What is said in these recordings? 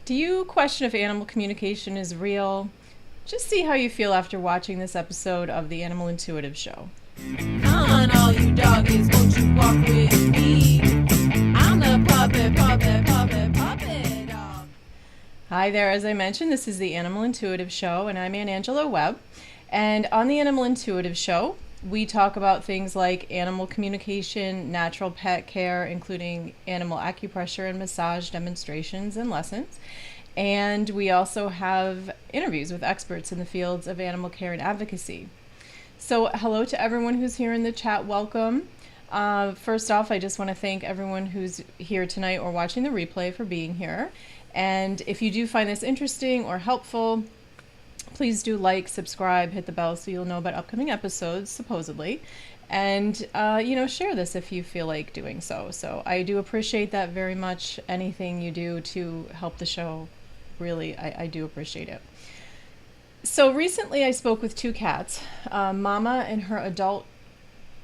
Do you question if animal communication is real? Just see how you feel after watching this episode of the Animal Intuitive Show. Come on, all you doggies, won't you walk with me? I'm the puppet dog. Hi there, as I mentioned, this is the Animal Intuitive Show, and I'm Angelo Webb. And on the Animal Intuitive Show, we talk about things like animal communication, natural pet care, including animal acupressure and massage demonstrations and lessons. And we also have interviews with experts in the fields of animal care and advocacy. So hello to everyone who's here in the chat. Welcome. First off, I just want to thank everyone who's here tonight or watching the replay for being here. And if you do find this interesting or helpful, please do like, subscribe, hit the bell so you'll know about upcoming episodes, supposedly. And, share this if you feel like doing so. So I do appreciate that very much. Anything you do to help the show, really, I do appreciate it. So recently I spoke with two cats, Mama and her adult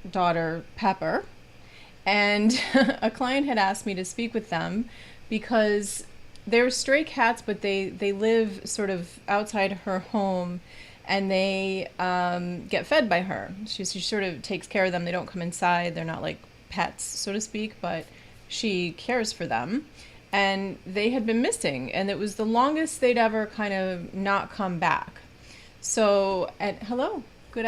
daughter, Pepper. And a client had asked me to speak with them because they're stray cats, but they live sort of outside her home, and they get fed by her. She sort of takes care of them. They don't come inside. They're not like pets, so to speak, but she cares for them. And they had been missing, and it was the longest they'd ever kind of not come back. So, hello, good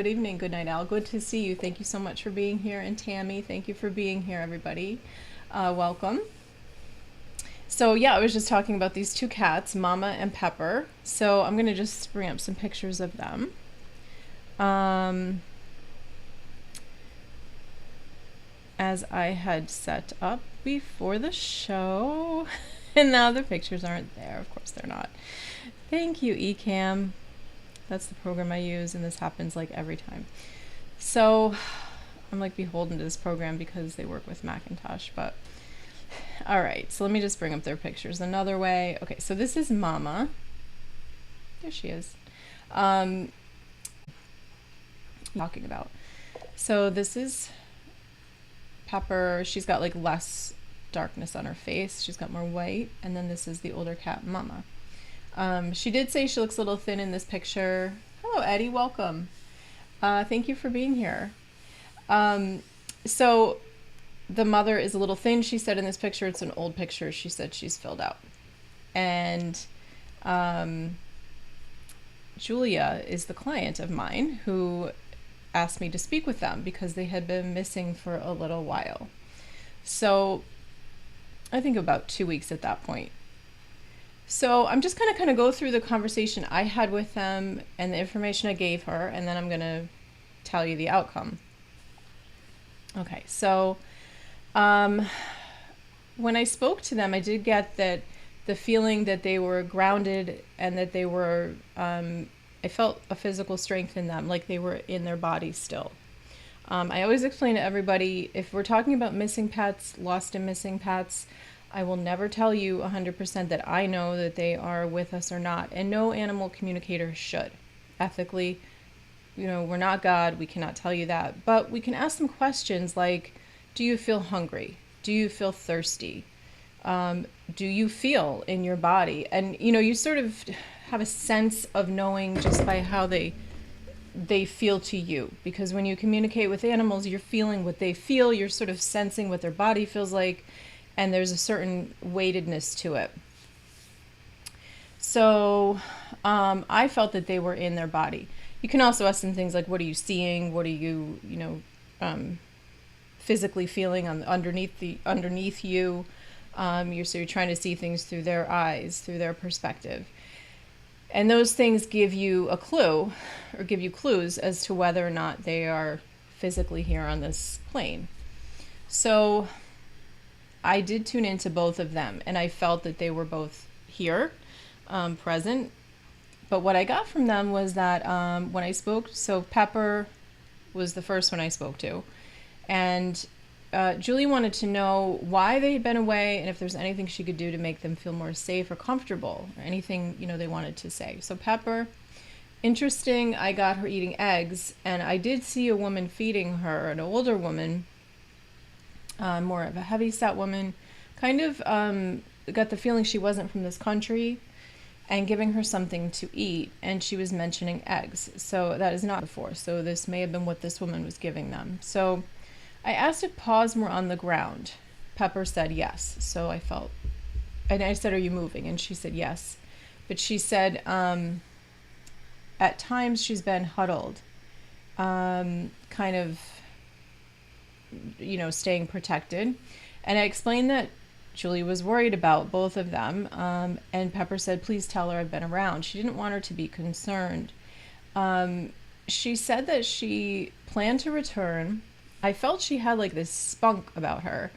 evening, good night, Al. Good to see you. Thank you so much for being here. And Tammy, thank you for being here, everybody. Welcome. So yeah, I was just talking about these two cats, Mama and Pepper. So I'm going to just bring up some pictures of them. As I had set up before the show. And now the pictures aren't there. Of course they're not. Thank you, eCam. That's the program I use, and this happens like every time. So I'm like beholden to this program because they work with Macintosh, but all right, so let me just bring up their pictures another way. Okay, so this is Mama. There she is. Talking about. So this is Pepper. She's got like less darkness on her face. She's got more white. And then this is the older cat, Mama. She did say she looks a little thin in this picture. Hello, Eddie. Welcome. Thank you for being here. So the mother is a little thin, she said in this picture. It's an old picture. She said she's filled out. And Julia is the client of mine who asked me to speak with them because they had been missing for a little while. So I think about 2 weeks at that point. So I'm just going to kind of go through the conversation I had with them and the information I gave her, and then I'm going to tell you the outcome. Okay, so when I spoke to them, I did get that the feeling that they were grounded and that they were, I felt a physical strength in them, like they were in their body still. I always explain to everybody, if we're talking about missing pets, lost and missing pets, I will never tell you 100% that I know that they are with us or not. And no animal communicator should. Ethically, we're not God, we cannot tell you that. But we can ask them questions like, do you feel hungry? Do you feel thirsty? Do you feel in your body? And, you sort of have a sense of knowing just by how they feel to you. Because when you communicate with animals, you're feeling what they feel. You're sort of sensing what their body feels like. And there's a certain weightedness to it. So I felt that they were in their body. You can also ask them things like, what are you seeing? What are you, physically feeling underneath you? You're trying to see things through their eyes, through their perspective. And those things give you a clue, or give you clues as to whether or not they are physically here on this plane. So I did tune into both of them, and I felt that they were both here, present. But what I got from them was that when I spoke, so Pepper was the first one I spoke to, and Julie wanted to know why they had been away and if there's anything she could do to make them feel more safe or comfortable, or anything they wanted to say. So Pepper, interesting, I got her eating eggs, and I did see a woman feeding her, an older woman, more of a heavy-set woman kind of got the feeling she wasn't from this country, and giving her something to eat, and she was mentioning eggs. So that is not before. So this may have been what this woman was giving them. So I asked if paws were on the ground. Pepper said yes. So I felt, and I said, "Are you moving?" And she said yes. But she said at times she's been huddled, kind of, staying protected. And I explained that Julie was worried about both of them. And Pepper said, "Please tell her I've been around." She didn't want her to be concerned. She said that she planned to return. I felt she had like this spunk about her,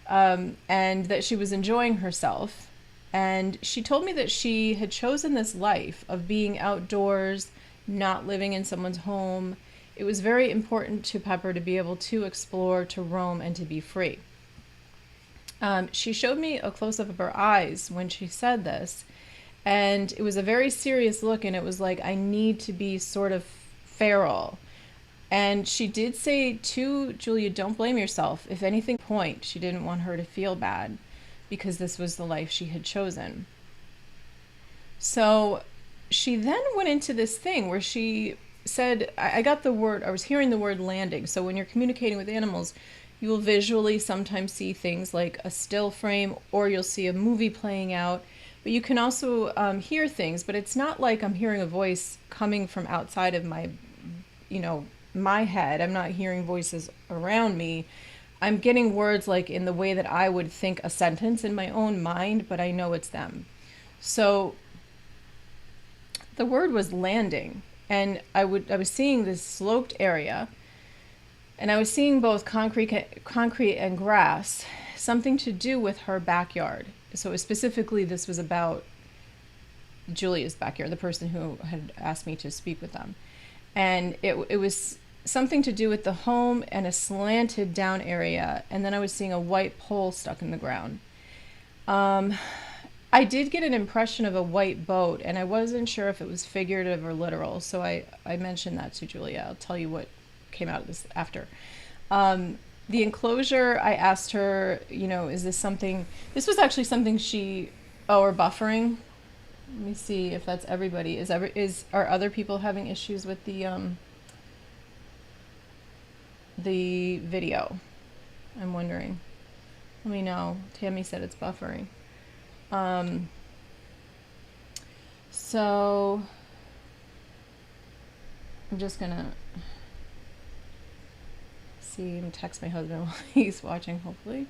and that she was enjoying herself. And she told me that she had chosen this life of being outdoors, not living in someone's home. It was very important to Pepper to be able to explore, to roam, and to be free. She showed me a close-up of her eyes when she said this, and it was a very serious look, and it was like, I need to be sort of feral. And she did say to Julia, "Don't blame yourself. If anything, point." She didn't want her to feel bad because this was the life she had chosen. So she then went into this thing where she said, I was hearing the word landing. So when you're communicating with animals, you will visually sometimes see things like a still frame, or you'll see a movie playing out. But you can also hear things, but it's not like I'm hearing a voice coming from outside of my head. I'm not hearing voices around me. I'm getting words like in the way that I would think a sentence in my own mind, but I know it's them. So the word was landing, and I was seeing this sloped area, and I was seeing both concrete and grass, something to do with her backyard. So specifically, this was about Julia's backyard, the person who had asked me to speak with them. And it was something to do with the home and a slanted down area. And then I was seeing a white pole stuck in the ground. I did get an impression of a white boat, and I wasn't sure if it was figurative or literal. So I mentioned that to Julia. I'll tell you what came out of this after. The enclosure, I asked her, is this something, this was actually something or buffering. Let me see if that's everybody. Are other people having issues with the video? I'm wondering. Let me know. Tammy said it's buffering. So I'm just gonna see and text my husband while he's watching, hopefully.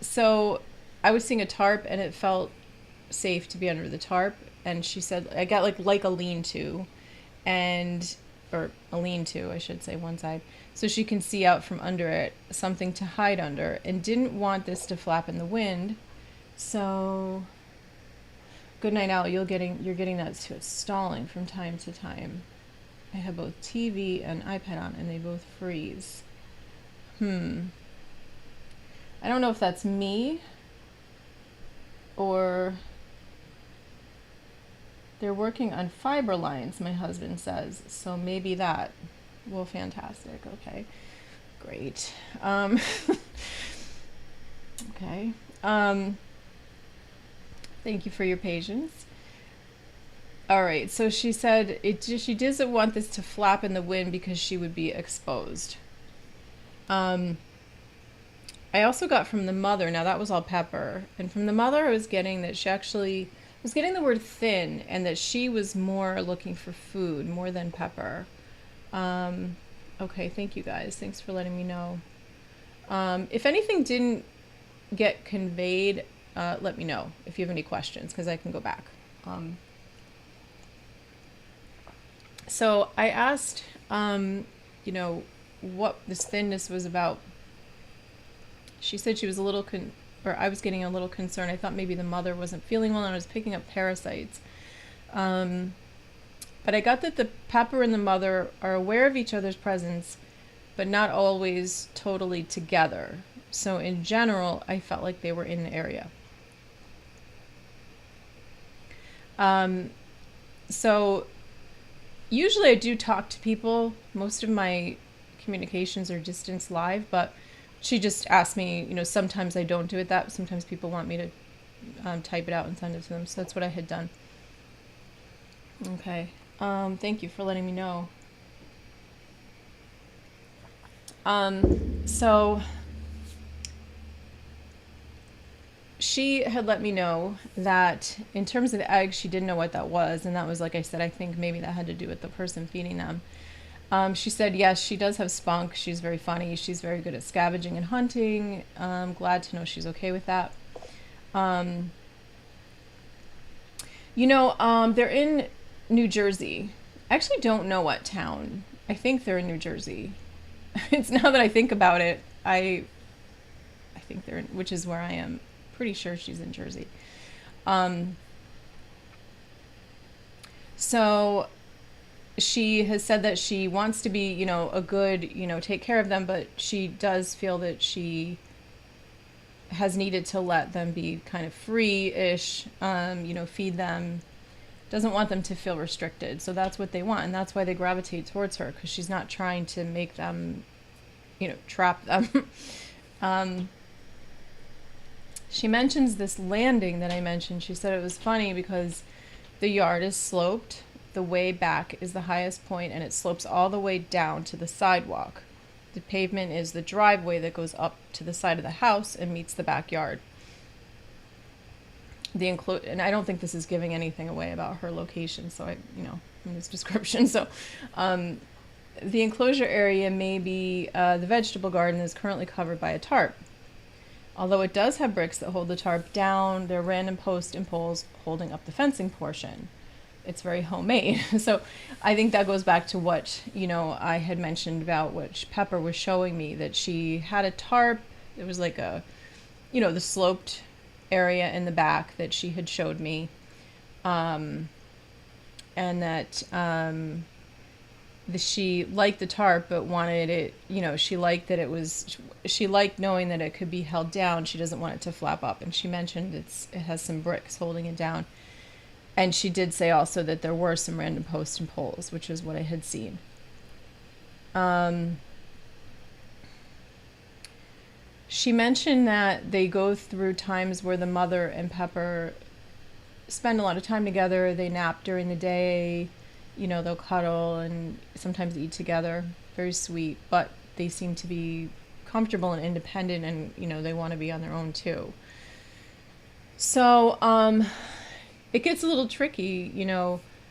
So I was seeing a tarp, and it felt safe to be under the tarp. And she said, I got like a lean-to, or a lean-to, I should say, one side, so she can see out from under it, something to hide under, and didn't want this to flap in the wind. So, good night, Al. You're getting that too. It's stalling from time to time. I have both TV and iPad on, and they both freeze. I don't know if that's me, or they're working on fiber lines, my husband says. So maybe that. Well, fantastic. Okay, great. Okay. Thank you for your patience. All right, so she said she doesn't want this to flap in the wind because she would be exposed. I also got from the mother, now that was all Pepper, and from the mother I was getting that she actually was getting the word thin, and that she was more looking for food more than Pepper. Okay, thank you guys. Thanks for letting me know. If anything didn't get conveyed, let me know if you have any questions, because I can go back. So I asked, what this thinness was about. She said she was a little, I was getting a little concerned. I thought maybe the mother wasn't feeling well, and I was picking up parasites. But I got that the Pepper and the mother are aware of each other's presence, but not always totally together. So in general, I felt like they were in the area. So usually I do talk to people. Most of my communications are distance live, but she just asked me, sometimes I don't do it that, sometimes people want me to type it out and send it to them. So that's what I had done. Okay. Thank you for letting me know. So she had let me know that in terms of eggs, she didn't know what that was. And that was, like I said, I think maybe that had to do with the person feeding them. She said, yes, she does have spunk. She's very funny. She's very good at scavenging and hunting. Glad to know she's okay with that. They're in New Jersey. I actually don't know what town. I think they're in New Jersey. It's now that I think about it, I think they're in, which is where I am. Pretty sure she's in Jersey. So she has said that she wants to be, a good, take care of them, but she does feel that she has needed to let them be kind of free-ish, feed them, doesn't want them to feel restricted. So that's what they want, and that's why they gravitate towards her, because she's not trying to make them, trap them. She mentions this landing that I mentioned. She said it was funny because the yard is sloped. The way back is the highest point, and it slopes all the way down to the sidewalk. The pavement is the driveway that goes up to the side of the house and meets the backyard. And I don't think this is giving anything away about her location, so in this description. So the enclosure area may be, the vegetable garden is currently covered by a tarp. Although it does have bricks that hold the tarp down, there are random posts and poles holding up the fencing portion. It's very homemade. So I think that goes back to what, I had mentioned about what Pepper was showing me, that she had a tarp. It was like the sloped area in the back that she had showed me. And that she liked the tarp, but wanted it, she liked that she liked knowing that it could be held down. She doesn't want it to flap up. And she mentioned it has some bricks holding it down. And she did say also that there were some random posts and poles, which is what I had seen. She mentioned that they go through times where the mother and Pepper spend a lot of time together. They nap during the day. They'll cuddle and sometimes eat together. Very sweet, but they seem to be comfortable and independent, and, they want to be on their own too. So, it gets a little tricky,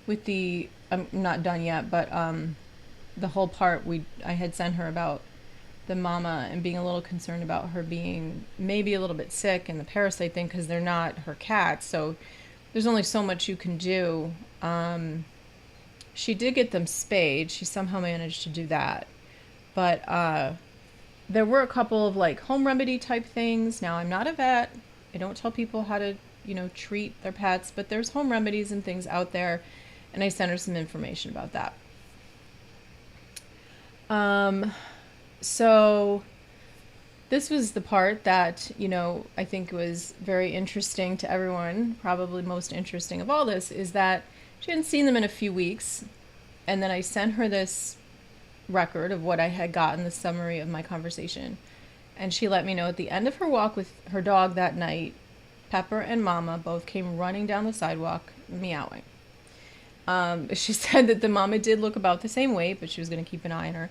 with the, I'm not done yet, but the whole part I had sent her about the mama and being a little concerned about her being maybe a little bit sick and the parasite thing, because they're not her cats, so there's only so much you can do. She did get them spayed. She somehow managed to do that. But there were a couple of home remedy type things. Now, I'm not a vet. I don't tell people how to treat their pets, but there's home remedies and things out there, and I sent her some information about that. So this was the part that, I think was very interesting to everyone. Probably most interesting of all this is that she hadn't seen them in a few weeks, and then I sent her this record of what I had gotten, the summary of my conversation, and she let me know at the end of her walk with her dog that night, Pepper and Mama both came running down the sidewalk, meowing. She said that the mama did look about the same weight, but she was going to keep an eye on her.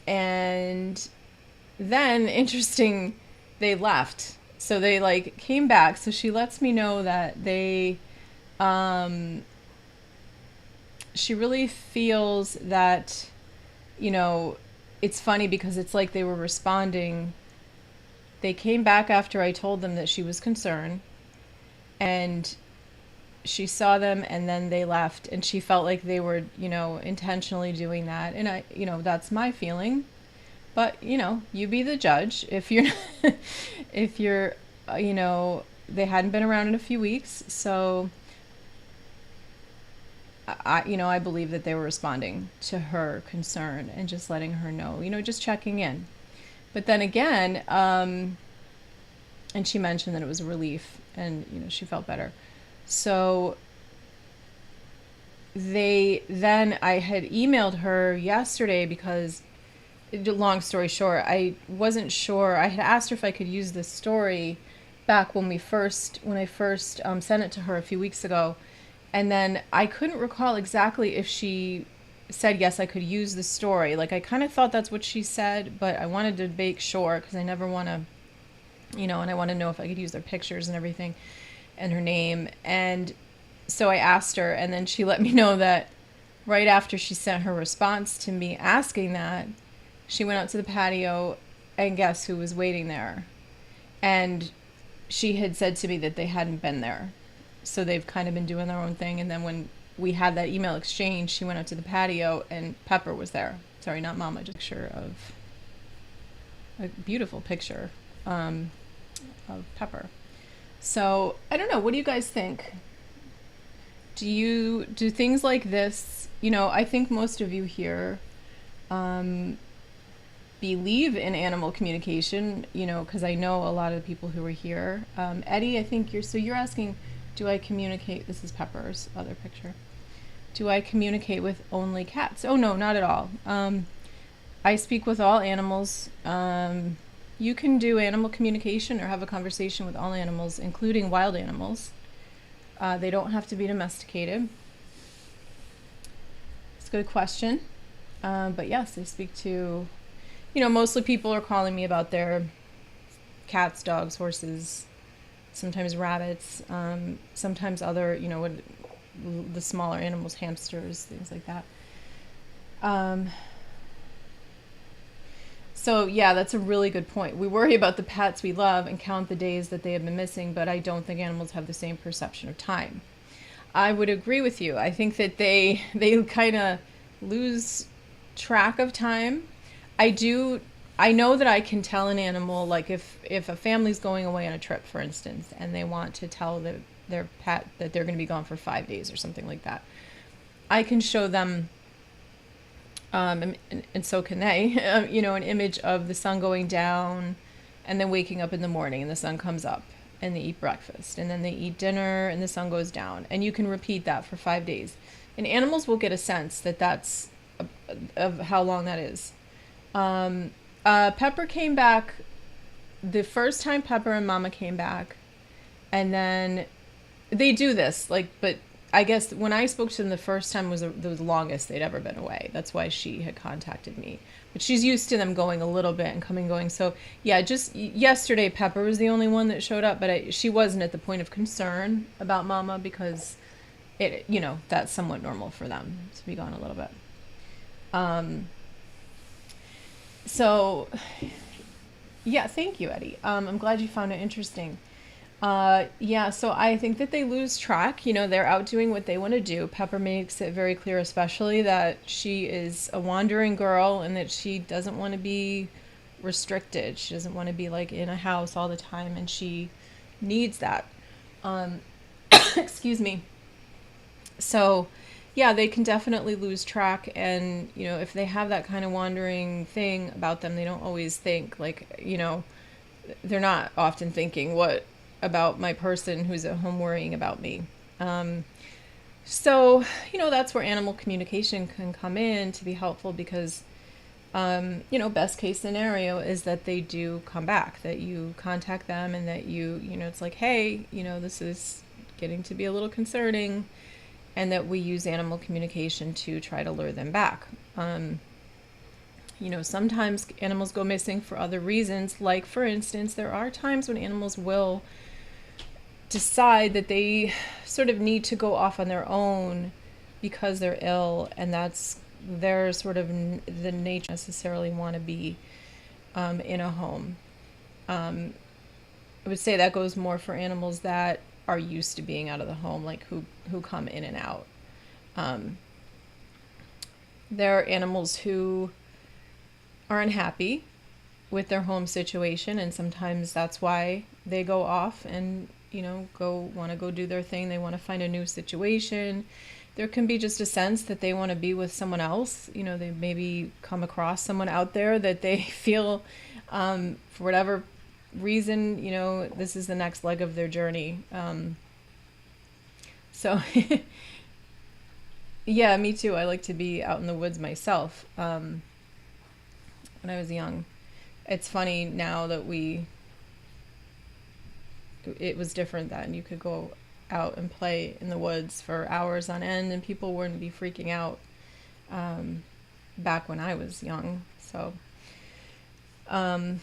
And then, interesting, they left. So they came back. So she lets me know that she really feels that, it's funny because it's like they were responding. They came back after I told them that she was concerned, and she saw them, and then they left, and she felt like they were, intentionally doing that. And I, that's my feeling, but, you be the judge. If you're, they hadn't been around in a few weeks, so I believe that they were responding to her concern and just letting her know, just checking in. But then again, and she mentioned that it was a relief, and, she felt better. So I had emailed her yesterday because long story short, I wasn't sure. I had asked her if I could use this story back when I first sent it to her a few weeks ago, and then I couldn't recall exactly if she said yes I could use the story. Like, I kind of thought that's what she said, but I wanted to make sure because I never want to, and I want to know if I could use their pictures and everything and her name. And so I asked her, and then she let me know that right after she sent her response to me asking that, she went out to the patio, and guess who was waiting there? And she had said to me that they hadn't been there. So they've kind of been doing their own thing. And then when we had that email exchange, she went out to the patio, and Pepper was there. Sorry, not Mama, just a picture of a beautiful picture of Pepper. So I don't know. What do you guys think? Do things like this? I think most of you here believe in animal communication. Because I know a lot of the people who are here. Eddie, I think you're asking, do I communicate? This is Pepper's other picture. Do I communicate with only cats? Oh no, not at all. I speak with all animals. You can do animal communication or have a conversation with all animals, including wild animals. They don't have to be domesticated. It's a good question. But yes, I speak to, mostly people are calling me about their cats, dogs, horses, sometimes rabbits, sometimes other, the smaller animals, hamsters, things like that. So yeah, that's a really good point. We worry about the pets we love and count the days that they have been missing, but I don't think animals have the same perception of time. I would agree with you. I think that they kind of lose track of time. I know that I can tell an animal, like if a family's going away on a trip, for instance, and they want to tell their pet that they're going to be gone for 5 days or something like that, I can show them, and so can they, an image of the sun going down and then waking up in the morning and the sun comes up and they eat breakfast and then they eat dinner and the sun goes down. And you can repeat that for 5 days. And animals will get a sense that that's of how long that is. Pepper came back the first time Pepper and Mama came back, and then they do this, but I guess when I spoke to them the first time was the longest they'd ever been away. That's why she had contacted me. But she's used to them going a little bit and coming going. So yeah, just yesterday Pepper was the only one that showed up, but she wasn't at the point of concern about Mama because that's somewhat normal for them to be gone a little bit. So yeah, thank you, Eddie. I'm glad you found it interesting. So I think that they lose track. They're out doing what they want to do. Pepper makes it very clear, especially, that she is a wandering girl and that she doesn't want to be restricted. She doesn't want to be in a house all the time, and she needs that. Excuse me. So yeah, they can definitely lose track, and if they have that kind of wandering thing about them, they don't always think they're not often thinking, what about my person who's at home worrying about me. So that's where animal communication can come in to be helpful, because best case scenario is that they do come back, that you contact them, and that it's like, hey, this is getting to be a little concerning, and that we use animal communication to try to lure them back. Sometimes animals go missing for other reasons. Like, for instance, there are times when animals will decide that they sort of need to go off on their own because they're ill, and that's their sort of the nature necessarily want to be in a home. I would say that goes more for animals that are used to being out of the home, like who come in and out. There are animals who are unhappy with their home situation, and sometimes that's why they go off and want to go do their thing. They want to find a new situation. There can be just a sense that they want to be with someone else. They maybe come across someone out there that they feel, for whatever reason, this is the next leg of their journey. So yeah, me too. I like to be out in the woods myself. when I was young. It's funny now that it was different then. You could go out and play in the woods for hours on end and people wouldn't be freaking out back when I was young. So I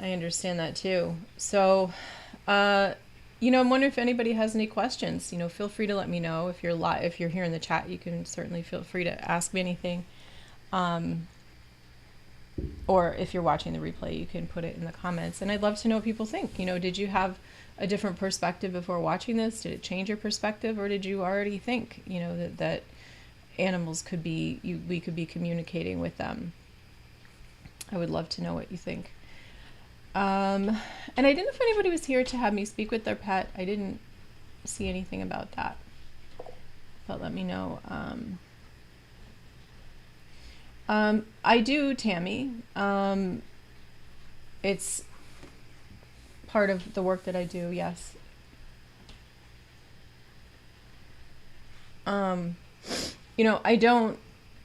understand that too. So, I'm wondering if anybody has any questions. Feel free to let me know. If you're if you're here in the chat, you can certainly feel free to ask me anything. Or if you're watching the replay, you can put it in the comments. And I'd love to know what people think. Did you have a different perspective before watching this? Did it change your perspective, or did you already think, that animals could be, we could be communicating with them? I would love to know what you think. And I didn't know if anybody was here to have me speak with their pet. I didn't see anything about that, but let me know. I do, Tammy. It's part of the work that I do, yes. I don't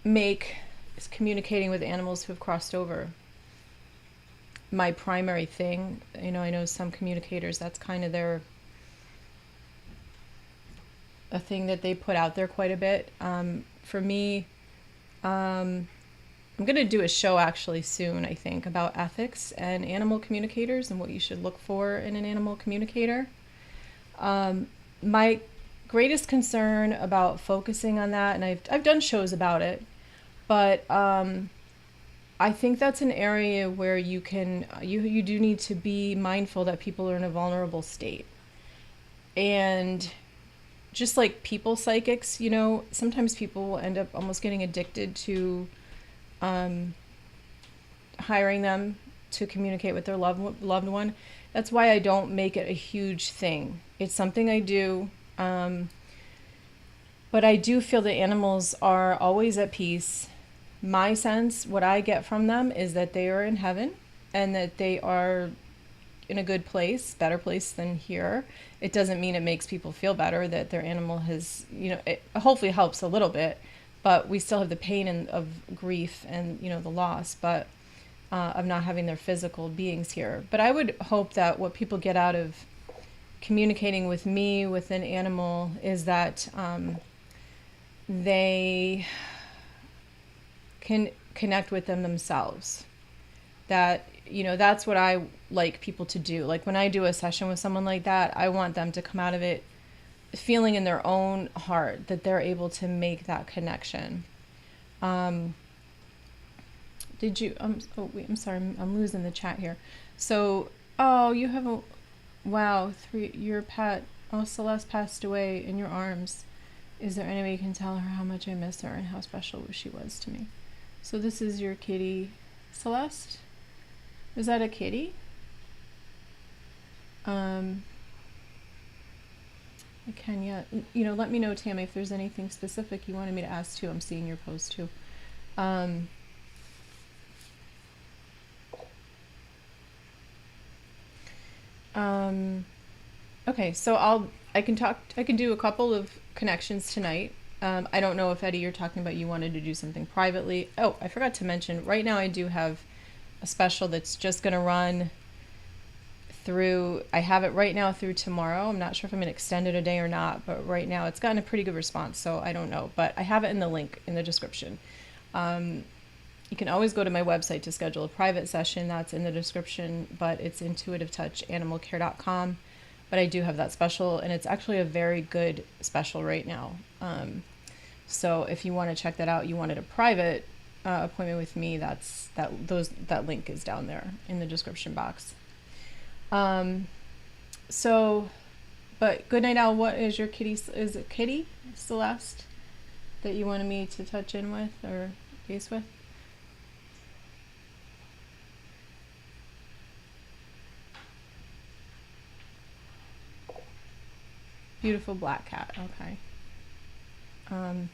make communicating with animals who have crossed over my primary thing. I know some communicators, that's kind of a thing that they put out there quite a bit. For me, I'm going to do a show actually soon, I think, about ethics and animal communicators and what you should look for in an animal communicator. My greatest concern about focusing on that, and I've done shows about it, but I think that's an area where you do need to be mindful that people are in a vulnerable state. And just like people psychics, sometimes people will end up almost getting addicted to hiring them to communicate with their loved one. That's why I don't make it a huge thing. It's something I do, but I do feel that animals are always at peace. My sense, what I get from them, is that they are in heaven and that they are in a good place, better place than here. It doesn't mean it makes people feel better that their animal has, it hopefully helps a little bit, but we still have the pain of grief and, the loss, but of not having their physical beings here. But I would hope that what people get out of communicating with me, with an animal, is that they can connect with them themselves. That, that's what I like people to do. Like when I do a session with someone like that, I want them to come out of it feeling in their own heart that they're able to make that connection. Did you, oh wait, I'm sorry, I'm losing the chat here. So, you have your pet, Celeste passed away in your arms. Is there any way you can tell her how much I miss her and how special she was to me? So this is your kitty, Celeste? Is that a kitty? I can yet. Let me know, Tammy, if there's anything specific you wanted me to ask too. I'm seeing your post too. Okay, so I can do a couple of connections tonight. I don't know if, Eddie, you're talking about you wanted to do something privately. Oh, I forgot to mention, right now I do have a special that's just going to run through, I have it right now through tomorrow. I'm not sure if I'm going to extend it a day or not, but right now it's gotten a pretty good response, so I don't know. But I have it in the link in the description. You can always go to my website to schedule a private session. That's in the description, but it's intuitivetouchanimalcare.com. But I do have that special, and it's actually a very good special right now. So if you want to check that out, you wanted a private appointment with me, that link is down there in the description box. But good night, Al. What is your kitty? Is it Kitty Celeste that you wanted me to touch in with or base with? Beautiful black cat. Okay. I'm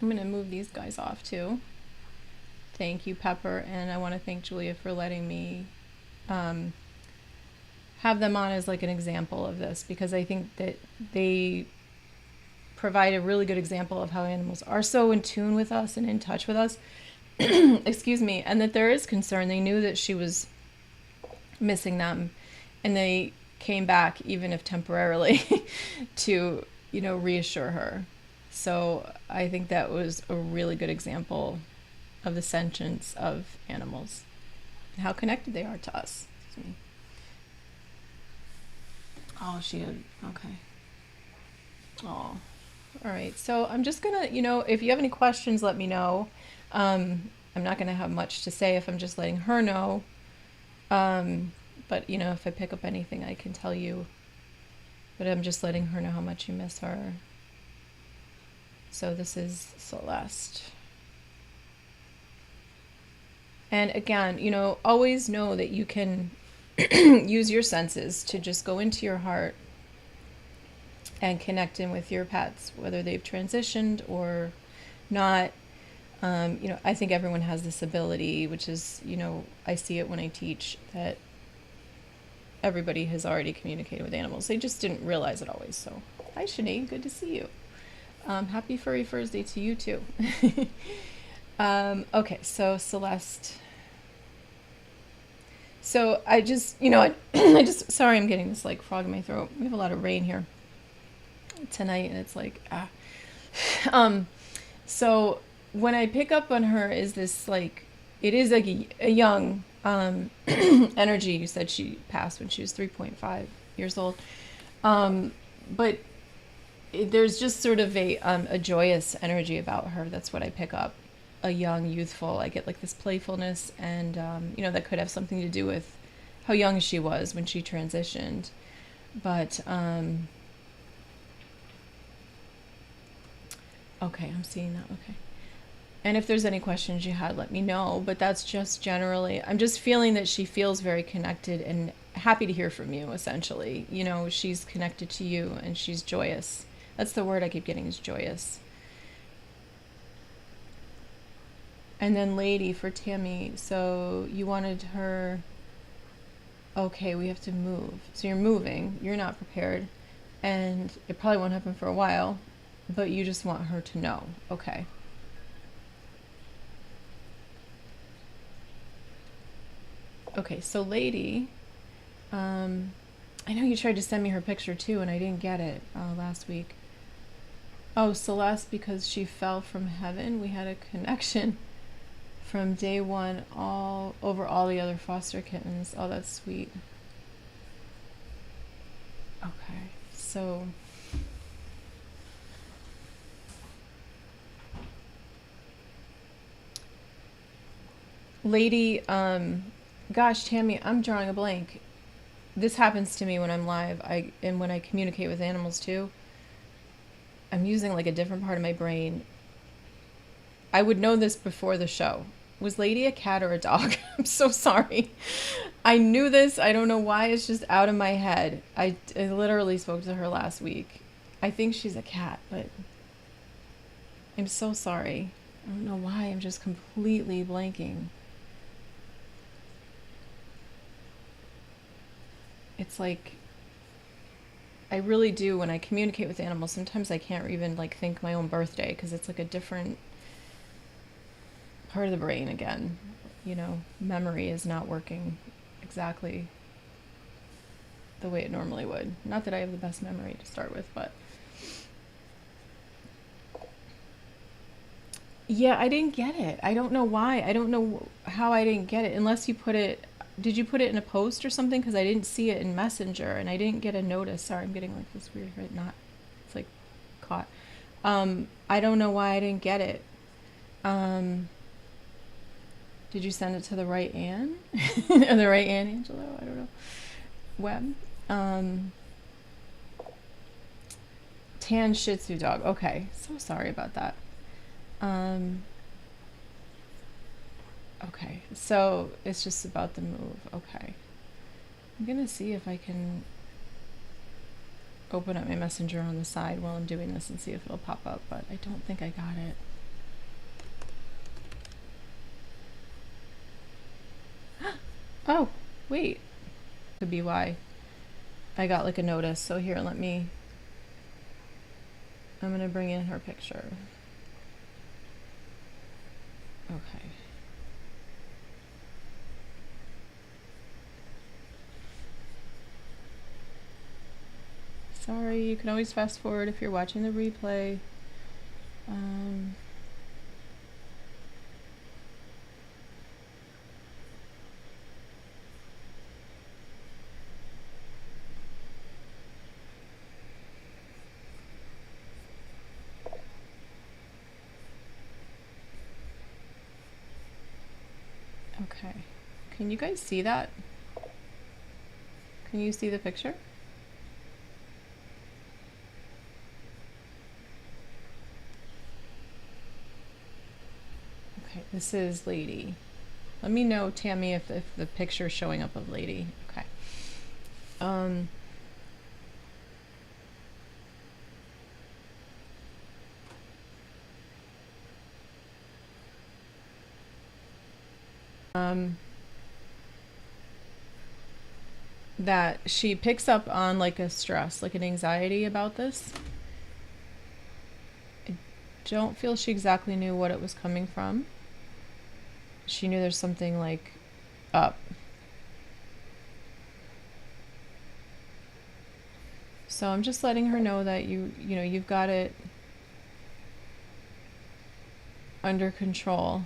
going to move these guys off too. Thank you, Pepper, and I want to thank Julia for letting me have them on as like an example of this, because I think that they provide a really good example of how animals are so in tune with us and in touch with us. excuse me, and that there is concern. They knew that she was missing them, and they came back, even if temporarily, to, you know, reassure her. So I think that was a really good example of the sentience of animals and how connected they are to us. Excuse me. Oh, she had, okay. Oh, all right. So I'm just gonna, you know, if you have any questions, let me know. I'm not gonna have much to say if I'm just letting her know. But, you know, if I pick up anything, I can tell you. But I'm just letting her know how much you miss her. So this is Celeste. And again, you know, always know that you can use your senses to just go into your heart and connect in with your pets, whether they've transitioned or not. You know, I think everyone has this ability, which is, you know, I see it when I teach, that everybody has already communicated with animals. They just didn't realize it always. So, hi, Shanae, good to see you. Happy Furry Thursday to you too. Okay, so Celeste. So I just, you know, I just, sorry, I'm getting this like frog in my throat. We have a lot of rain here tonight, and it's like, so when I pick up on her, is this like, it is like a young energy. You said she passed when she was 3.5 years old. But there's just sort of a joyous energy about her. That's what I pick up. A young, youthful. I get like this playfulness, and you know, that could have something to do with how young she was when she transitioned. But okay, I'm seeing that. Okay. And if there's any questions you had, let me know. But that's just generally, I'm just feeling that she feels very connected and happy to hear from you, essentially. You know, she's connected to you and she's joyous. That's the word I keep getting, is joyous. And then lady for Tammy. So you wanted her, okay, we have to move. So you're moving, you're not prepared, and it probably won't happen for a while, but you just want her to know. Okay. Okay, so lady, I know you tried to send me her picture too, and I didn't get it last week. Oh, Celeste, because she fell from heaven. We had a connection from day one, all over all the other foster kittens. Oh, that's sweet. Okay, so lady, gosh, Tammy, I'm drawing a blank. This happens to me when I'm live. And when I communicate with animals too, I'm using like a different part of my brain. I would know this before the show. Was Lady a cat or a dog? I'm so sorry. I knew this. I don't know why. It's just out of my head. I literally spoke to her last week. I think she's a cat, but I'm so sorry. I don't know why. I'm just completely blanking. It's like, I really do, when I communicate with animals, sometimes I can't even like think my own birthday, because it's like a different part of the brain again. You know, memory is not working exactly the way it normally would. Not that I have the best memory to start with, but yeah, I didn't get it. I don't know why. I don't know how I didn't get it, unless you put it, did you put it in a post or something? Because I didn't see it in Messenger, and I didn't get a notice. Sorry, I'm getting like this weird, right? Not, it's like caught. I don't know why I didn't get it. Did you send it to the right Ann? Or the right Ann, Angelo? I don't know. Webb. Tan Shih Tzu dog. Okay, so sorry about that. Okay, so it's just about the move. Okay. I'm gonna see if I can open up my messenger on the side while I'm doing this and see if it'll pop up, but I don't think I got it. Oh, wait. Could be why I got like a notice. So here, I'm gonna bring in her picture. Okay. Sorry, you can always fast forward if you're watching the replay. Okay, can you guys see that? Can you see the picture? Okay, this is Lady. Let me know, Tammy, if the picture's showing up of Lady. Okay. That she picks up on like a stress, like an anxiety about this. I don't feel she exactly knew what it was coming from. She knew there's something like up. So I'm just letting her know that you know, you've got it under control.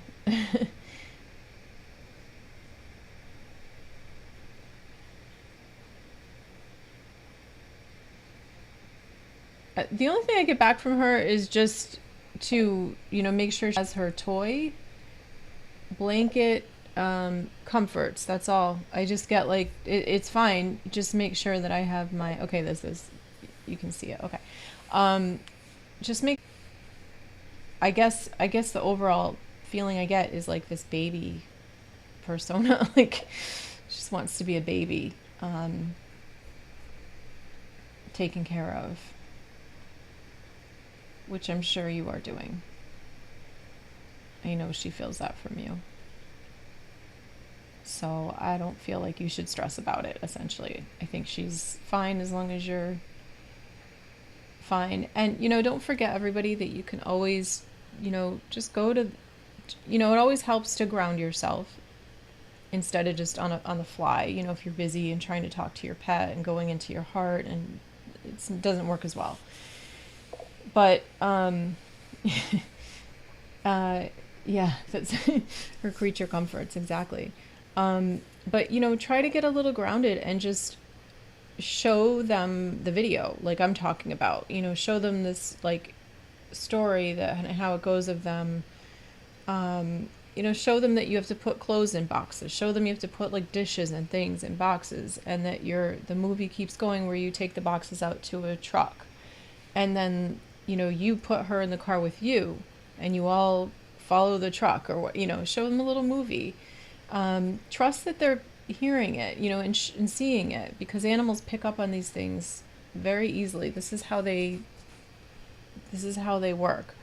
The only thing I get back from her is just to, you know, make sure she has her toy, blanket, comforts. That's all. I just get like, it's fine. Just make sure that I have my, okay, this is, you can see it. Okay. Just make, I guess the overall feeling I get is like this baby persona, like she just wants to be a baby, taken care of. Which I'm sure you are doing. I know she feels that from you. So I don't feel like you should stress about it, essentially. I think she's fine as long as you're fine. And, you know, don't forget, everybody, that you can always, you know, just go to, you know, it always helps to ground yourself instead of just on the fly. You know, if you're busy and trying to talk to your pet and going into your heart, and it doesn't work as well. But, yeah, that's her creature comforts, exactly. But, you know, try to get a little grounded and just show them the video like I'm talking about, you know, show them this like story that and how it goes of them. You know, show them that you have to put clothes in boxes, show them you have to put like dishes and things in boxes, and that the movie keeps going where you take the boxes out to a truck. And then, you know, you put her in the car with you and you all follow the truck, or what, you know, show them a little movie. Trust that they're hearing it, you know, and seeing it, because animals pick up on these things very easily. This is how they work.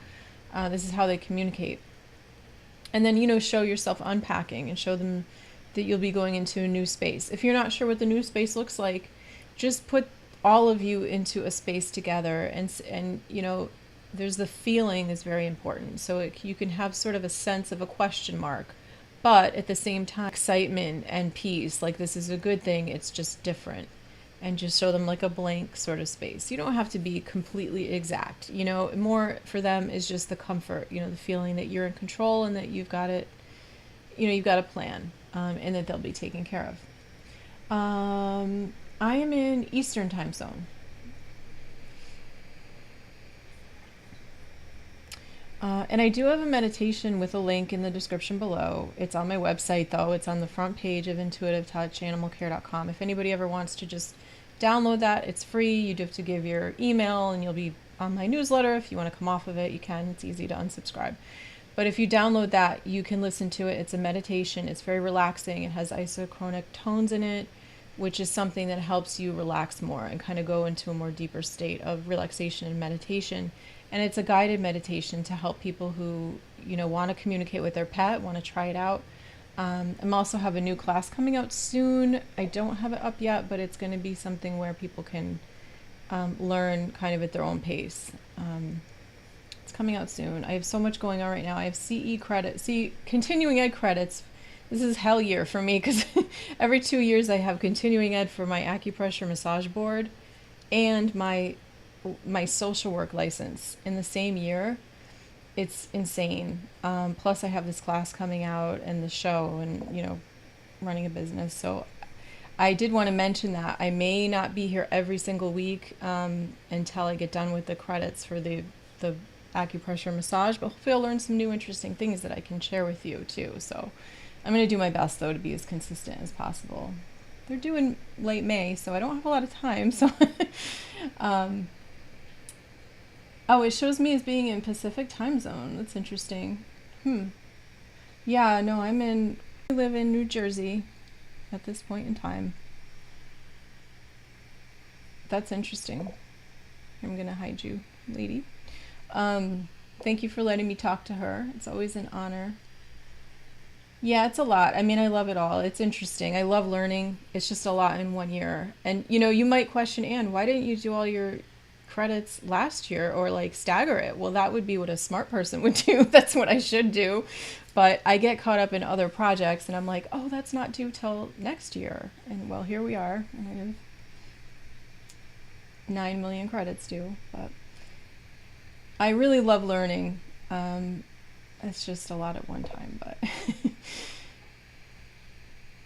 This is how they communicate. And then, you know, show yourself unpacking and show them that you'll be going into a new space. If you're not sure what the new space looks like, just put all of you into a space together, and you know, there's the feeling is very important. So you can have sort of a sense of a question mark, but at the same time, excitement and peace, like this is a good thing, it's just different. And just show them like a blank sort of space. You don't have to be completely exact, you know, more for them is just the comfort, you know, the feeling that you're in control and that you've got it, you know, you've got a plan, and that they'll be taken care of. I am in Eastern time zone. And I do have a meditation with a link in the description below. It's on my website, though. It's on the front page of intuitivetouchanimalcare.com. If anybody ever wants to just download that, it's free. You do have to give your email, and you'll be on my newsletter. If you want to come off of it, you can. It's easy to unsubscribe. But if you download that, you can listen to it. It's a meditation. It's very relaxing. It has isochronic tones in it, which is something that helps you relax more and kind of go into a more deeper state of relaxation and meditation. And it's a guided meditation to help people who, you know, want to communicate with their pet, want to try it out. I'm also have a new class coming out soon. I don't have it up yet, but it's going to be something where people can learn kind of at their own pace. It's coming out soon. I have so much going on right now. I have continuing ed credits. This is hell year for me because every 2 years I have continuing ed for my acupressure massage board. and my social work license in the same year. It's insane. Plus, I have this class coming out and the show, and running a business. So I did want to mention that I may not be here every single week until I get done with the credits for the acupressure massage, but hopefully I'll learn some new interesting things that I can share with you too. So I'm going to do my best, though, to be as consistent as possible. They're due in late May, so I don't have a lot of time. So oh, it shows me as being in Pacific time zone. That's interesting. Yeah, no, I live in New Jersey at this point in time. That's interesting. I'm gonna hide you, lady. Thank you for letting me talk to her. It's always an honor. Yeah, it's a lot. I mean, I love it all. It's interesting. I love learning. It's just a lot in one year. And you might question, Anne, why didn't you do all your credits last year, or like stagger it? Well, that would be what a smart person would do. That's what I should do. But I get caught up in other projects and I'm like, oh, that's not due till next year. And well, here we are. And I have 9 million credits due. But I really love learning. It's just a lot at one time, but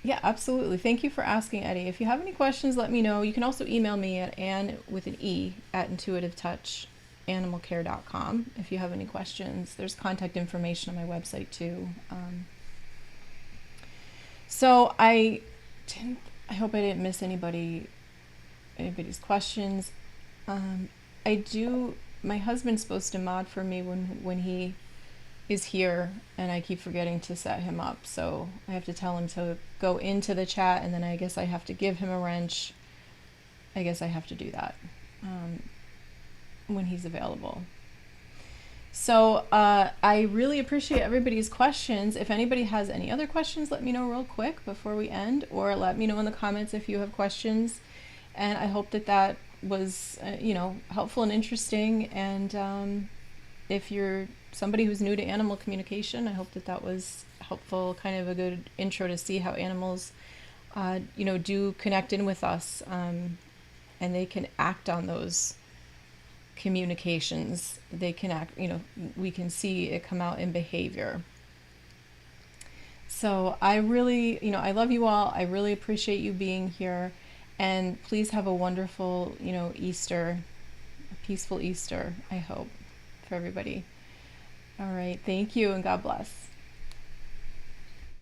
yeah, absolutely. Thank you for asking, Eddie. If you have any questions, let me know. You can also email me at Anne with an E at intuitivetouchanimalcare.com if you have any questions. There's contact information on my website too. So I hope I didn't miss anybody's questions. My husband's supposed to mod for me when he is here, and I keep forgetting to set him up, so I have to tell him to go into the chat, and then I guess I have to give him a wrench. I guess I have to do that when he's available. So I really appreciate everybody's questions. If anybody has any other questions, let me know real quick before we end, or let me know in the comments if you have questions. And I hope that was helpful and interesting. And if you're somebody who's new to animal communication, I hope that was helpful, kind of a good intro to see how animals do connect in with us, and they can act on those communications. They can act, we can see it come out in behavior. So I really, I love you all. I really appreciate you being here, and please have a wonderful, Easter, a peaceful Easter, I hope, for everybody. All right. Thank you, and God bless.